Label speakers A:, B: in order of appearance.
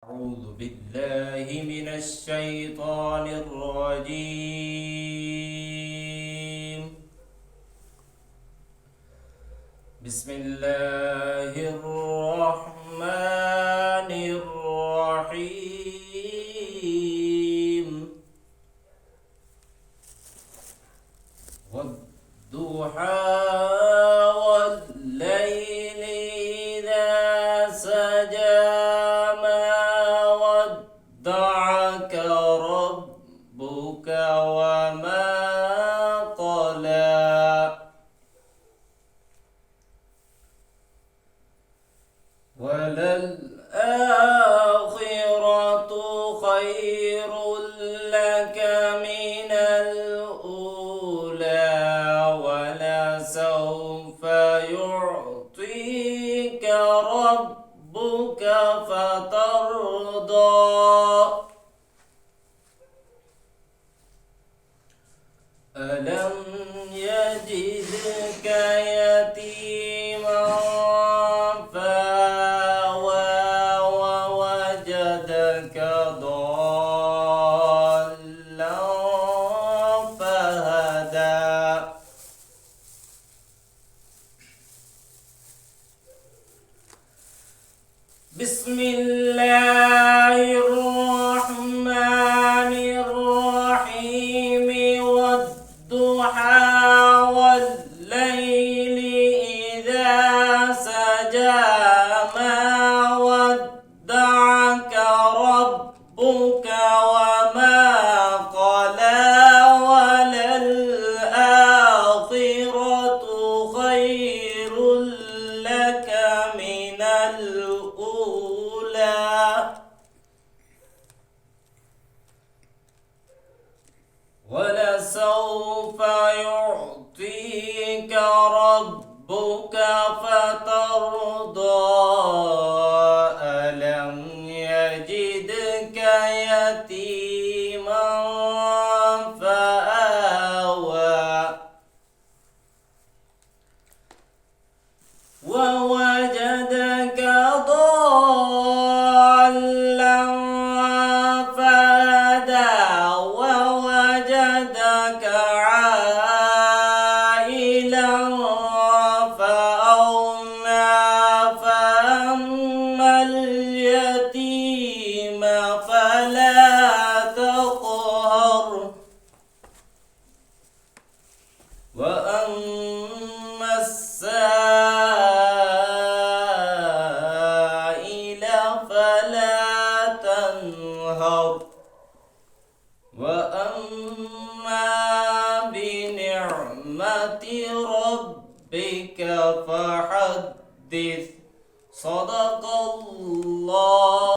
A: أعوذ بالله من الشيطان الرجيم. بسم الله الرحمن الرحيم. والضحى والليل إذا سجى ما ودعك ربك وما قلى وللآخرة خير لك من الأولى ولسوف يعطيك ربك فترضى. ألم يجدك يتيما فآوى ووجدك ضالا فهدى. بسم الله الرحمن الرحيم. والضحى والليل إذا سجى ما ودعك ربك وما قلى وللآخرة خير لك من الأولى ولسوف يعطيك ربك فترضى. ألم يجدك يتيما فآوى ووجدك ضالا فهدى ووجدك عائلا فأغنى فأما اليتيم فلا تقهر وأما السائل فلا تنهر وأما بنعمة ربك فحدث. صدق الله.